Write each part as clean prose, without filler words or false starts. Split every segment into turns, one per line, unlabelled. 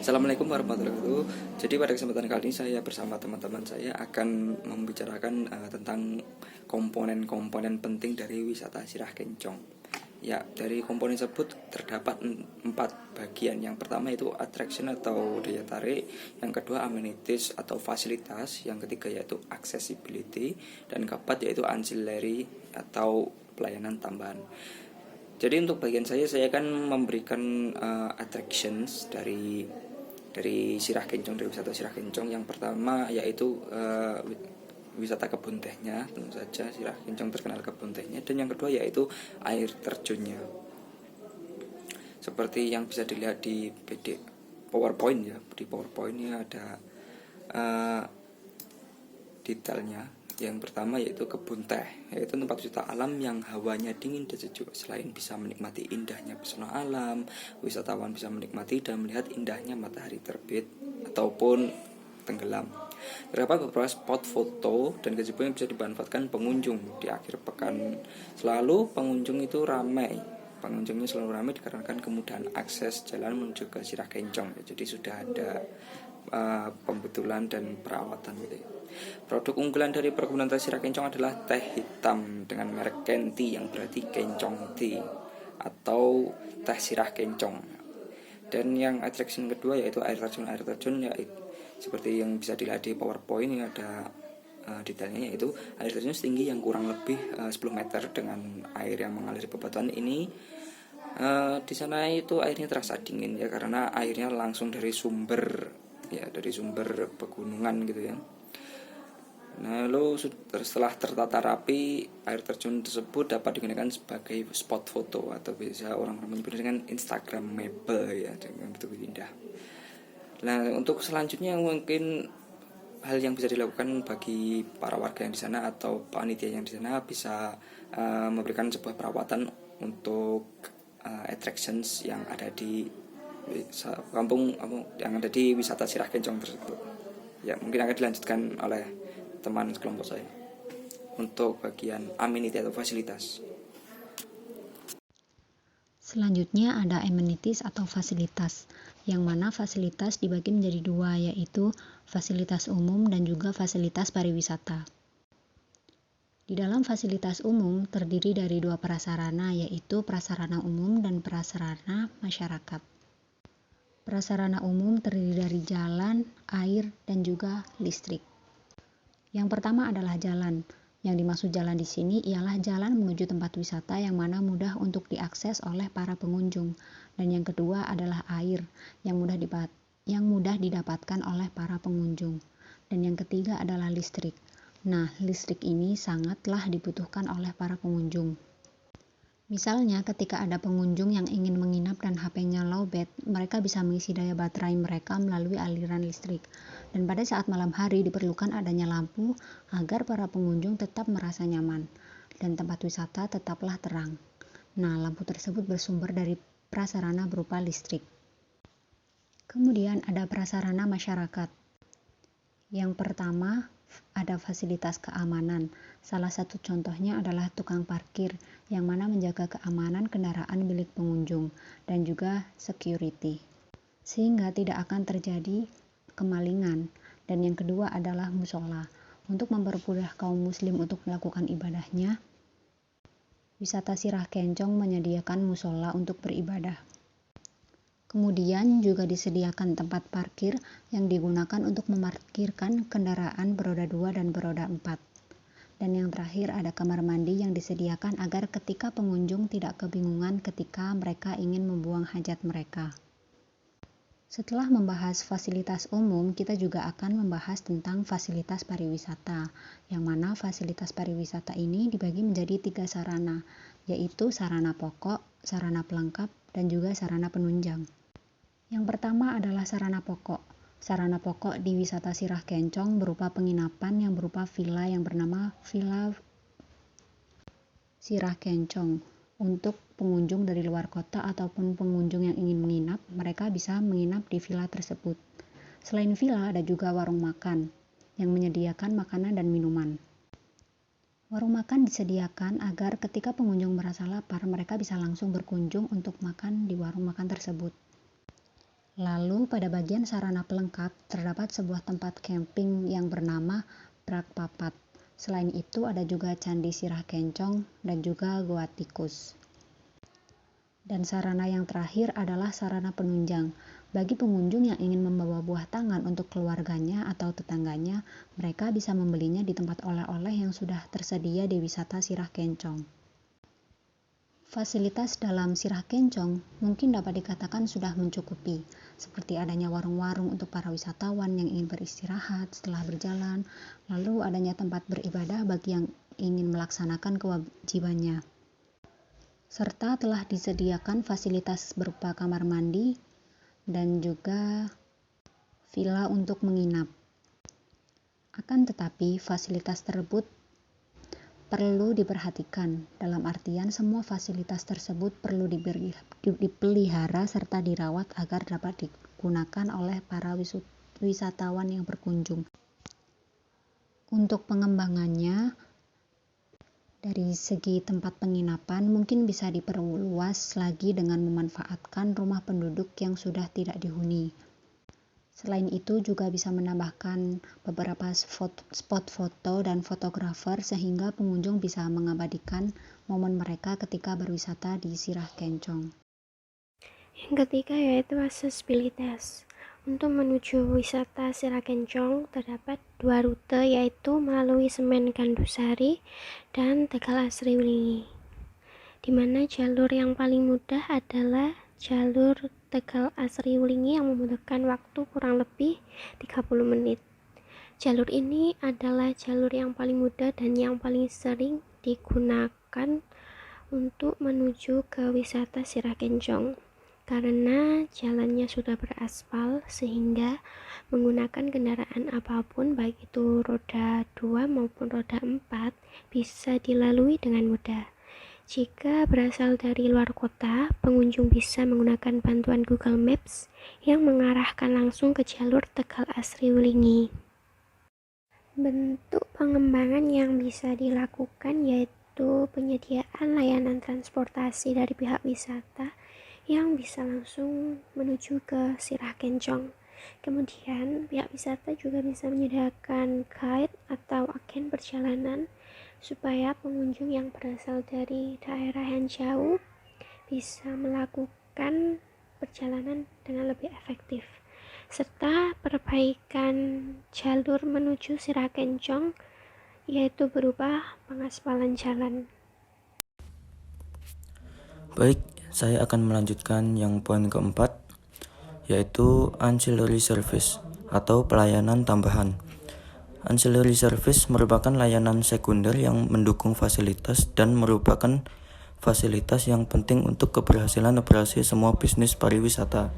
Assalamualaikum warahmatullahi wabarakatuh. Jadi pada kesempatan kali ini saya bersama teman-teman saya akan membicarakan tentang komponen-komponen penting dari wisata Sirah Kencong. Ya, dari komponen tersebut terdapat 4 bagian. Yang pertama itu attraction atau daya tarik, yang kedua amenities atau fasilitas, yang ketiga yaitu accessibility, dan keempat yaitu ancillary atau pelayanan tambahan. Jadi untuk bagian saya akan memberikan attractions dari Sirah Kencong, dari wisata Sirah Kencong. Yang pertama yaitu wisata kebun tehnya, tentu saja Sirah Kencong terkenal kebun tehnya. Dan yang kedua yaitu air terjunnya, seperti yang bisa dilihat di PowerPoint ya. Di PowerPoint ini ada detailnya. Yang pertama yaitu kebun teh, yaitu tempat wisata alam yang hawanya dingin dan sejuk. Selain bisa menikmati indahnya pesona alam, wisatawan bisa menikmati dan melihat indahnya matahari terbit ataupun tenggelam. Terdapat beberapa spot foto dan gazebo yang bisa dimanfaatkan pengunjung di akhir pekan. Selalu pengunjung itu ramai. Pengunjungnya selalu ramai dikarenakan kemudahan akses jalan menuju ke Sirah Kencong. Jadi sudah ada pembetulan dan perawatan gitu ya. Produk unggulan dari perkebunan teh Sirah Kencong adalah teh hitam dengan merek Kenti, yang berarti Kencong Tea atau teh Sirah Kencong. Dan yang attraction kedua yaitu air terjun. Air terjun ya seperti yang bisa dilihat di PowerPoint ini ada detailnya, yaitu air terjun setinggi yang kurang lebih 10 meter dengan air yang mengalir bebatuan ini. Di sana itu airnya terasa dingin ya, karena airnya langsung dari sumber pegunungan gitu ya. Nah, lalu setelah tertata rapi, air terjun tersebut dapat digunakan sebagai spot foto atau bisa orang-orang menyebutnya dengan Instagramable ya, dengan begitu indah. Nah, untuk selanjutnya mungkin hal yang bisa dilakukan bagi para warga yang di sana atau panitia yang di sana bisa memberikan sebuah perawatan untuk attractions yang ada di kampung yang ada di wisata Sirah Kencong tersebut. Ya, mungkin akan dilanjutkan oleh teman kelompok saya untuk bagian amenity atau fasilitas.
Selanjutnya ada amenities atau fasilitas, yang mana fasilitas dibagi menjadi 2, yaitu fasilitas umum dan juga fasilitas pariwisata. Di dalam fasilitas umum terdiri dari 2 prasarana, yaitu prasarana umum dan prasarana masyarakat. Prasarana umum terdiri dari jalan, air, dan juga listrik. Yang pertama adalah jalan. Yang dimaksud jalan di sini ialah jalan menuju tempat wisata yang mana mudah untuk diakses oleh para pengunjung. Dan yang kedua adalah air yang mudah didapatkan oleh para pengunjung. Dan yang ketiga adalah listrik. Nah, listrik ini sangatlah dibutuhkan oleh para pengunjung. Misalnya ketika ada pengunjung yang ingin menginap dan HP-nya lowbat, mereka bisa mengisi daya baterai mereka melalui aliran listrik. Dan pada saat malam hari diperlukan adanya lampu agar para pengunjung tetap merasa nyaman dan tempat wisata tetaplah terang. Nah, lampu tersebut bersumber dari prasarana berupa listrik. Kemudian ada prasarana masyarakat. Yang pertama ada fasilitas keamanan. Salah satu contohnya adalah tukang parkir yang mana menjaga keamanan kendaraan milik pengunjung dan juga security, sehingga tidak akan terjadi kemalingan. Dan yang kedua adalah musola. Untuk mempermudah kaum muslim untuk melakukan ibadahnya, wisata Sirah Kencong menyediakan musola untuk beribadah. Kemudian juga disediakan tempat parkir yang digunakan untuk memarkirkan kendaraan beroda 2 dan beroda 4. Dan yang terakhir ada kamar mandi yang disediakan agar ketika pengunjung tidak kebingungan ketika mereka ingin membuang hajat mereka. Setelah membahas fasilitas umum, kita juga akan membahas tentang fasilitas pariwisata, yang mana fasilitas pariwisata ini dibagi menjadi 3 sarana, yaitu sarana pokok, sarana pelengkap, dan juga sarana penunjang. Yang pertama adalah sarana pokok. Sarana pokok di wisata Sirah Kencong berupa penginapan yang berupa villa yang bernama Villa Sirah Kencong. Untuk pengunjung dari luar kota ataupun pengunjung yang ingin menginap, mereka bisa menginap di villa tersebut. Selain villa, ada juga warung makan yang menyediakan makanan dan minuman. Warung makan disediakan agar ketika pengunjung merasa lapar, mereka bisa langsung berkunjung untuk makan di warung makan tersebut. Lalu pada bagian sarana pelengkap terdapat sebuah tempat camping yang bernama Prakpapat. Selain itu ada juga Candi Sirah Kencong dan juga Goa Tikus. Dan sarana yang terakhir adalah sarana penunjang. Bagi pengunjung yang ingin membawa buah tangan untuk keluarganya atau tetangganya, mereka bisa membelinya di tempat oleh-oleh yang sudah tersedia di wisata Sirah Kencong. Fasilitas dalam Sirah Kencong mungkin dapat dikatakan sudah mencukupi, seperti adanya warung-warung untuk para wisatawan yang ingin beristirahat setelah berjalan, lalu adanya tempat beribadah bagi yang ingin melaksanakan kewajibannya, serta telah disediakan fasilitas berupa kamar mandi dan juga villa untuk menginap. Akan tetapi, fasilitas tersebut perlu diperhatikan, dalam artian semua fasilitas tersebut perlu dipelihara serta dirawat agar dapat digunakan oleh para wisatawan yang berkunjung. Untuk pengembangannya, dari segi tempat penginapan mungkin bisa diperluas lagi dengan memanfaatkan rumah penduduk yang sudah tidak dihuni. Selain itu juga bisa menambahkan beberapa spot foto dan fotografer sehingga pengunjung bisa mengabadikan momen mereka ketika berwisata di Sirah Kencong.
Yang ketiga yaitu aksesibilitas. Untuk menuju wisata Sirah Kencong terdapat 2 rute, yaitu melalui Semen Gandusari dan Tegal Asriwelingi, di mana jalur yang paling mudah adalah jalur Tegal Asriwelingi yang membutuhkan waktu kurang lebih 30 menit. Jalur ini adalah jalur yang paling mudah dan yang paling sering digunakan untuk menuju ke wisata Sirah Kencong, karena jalannya sudah beraspal sehingga menggunakan kendaraan apapun, baik itu roda 2 maupun roda 4, bisa dilalui dengan mudah. Jika berasal dari luar kota, pengunjung bisa menggunakan bantuan Google Maps yang mengarahkan langsung ke jalur Tegal Asriwelingi. Bentuk pengembangan yang bisa dilakukan yaitu penyediaan layanan transportasi dari pihak wisata yang bisa langsung menuju ke Sirah Kencong. Kemudian pihak wisata juga bisa menyediakan guide atau agen perjalanan supaya pengunjung yang berasal dari daerah yang jauh bisa melakukan perjalanan dengan lebih efektif, serta perbaikan jalur menuju Sirah Kencong yaitu berupa pengaspalan jalan.
Baik, saya akan melanjutkan yang poin keempat, yaitu ancillary service atau pelayanan tambahan. Ancillary service merupakan layanan sekunder yang mendukung fasilitas dan merupakan fasilitas yang penting untuk keberhasilan operasi semua bisnis pariwisata.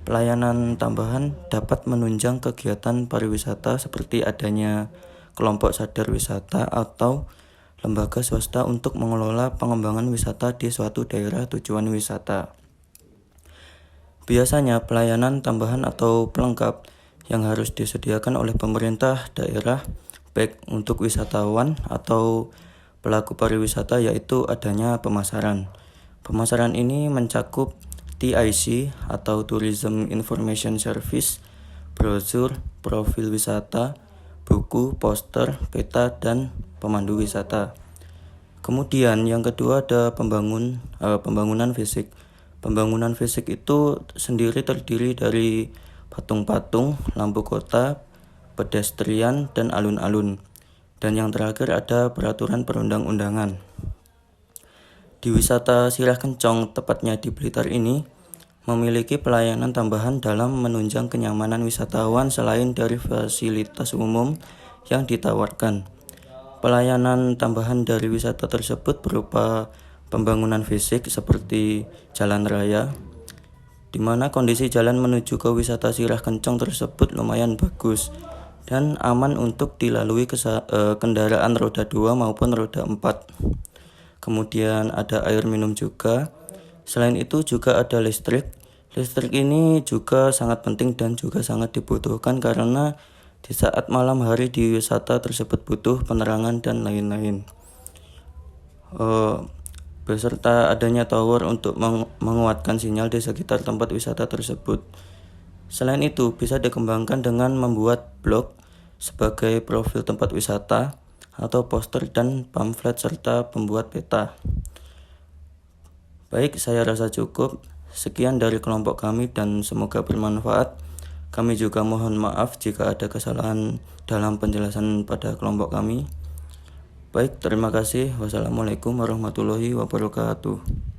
Pelayanan tambahan dapat menunjang kegiatan pariwisata seperti adanya kelompok sadar wisata atau lembaga swasta untuk mengelola pengembangan wisata di suatu daerah tujuan wisata. Biasanya pelayanan tambahan atau pelengkap yang harus disediakan oleh pemerintah daerah baik untuk wisatawan atau pelaku pariwisata yaitu adanya pemasaran. Pemasaran ini mencakup TIC atau Tourism Information Service, brosur, profil wisata, buku, poster, peta, dan pemandu wisata. Kemudian yang kedua ada pembangunan fisik. Pembangunan fisik itu sendiri terdiri dari patung-patung, lampu kota, pedestrian, dan alun-alun. Dan yang terakhir ada peraturan perundang-undangan. Di wisata Sirah Kencong, tepatnya di Blitar ini, memiliki pelayanan tambahan dalam menunjang kenyamanan wisatawan selain dari fasilitas umum yang ditawarkan. Pelayanan tambahan dari wisata tersebut berupa pembangunan fisik seperti jalan raya, di mana kondisi jalan menuju ke wisata Sirah Kencong tersebut lumayan bagus dan aman untuk dilalui kendaraan roda 2 maupun roda 4. Kemudian ada air minum juga. Selain itu juga ada listrik. Listrik ini juga sangat penting dan juga sangat dibutuhkan karena di saat malam hari di wisata tersebut butuh penerangan dan lain-lain.
beserta adanya tower untuk menguatkan sinyal di sekitar tempat wisata tersebut. Selain itu, bisa dikembangkan dengan membuat blog sebagai profil tempat wisata atau poster dan pamflet serta pembuat peta. Baik, saya rasa cukup. Sekian dari kelompok kami dan semoga bermanfaat. Kami juga mohon maaf jika ada kesalahan dalam penjelasan pada kelompok kami. Baik, terima kasih. Wassalamualaikum warahmatullahi wabarakatuh.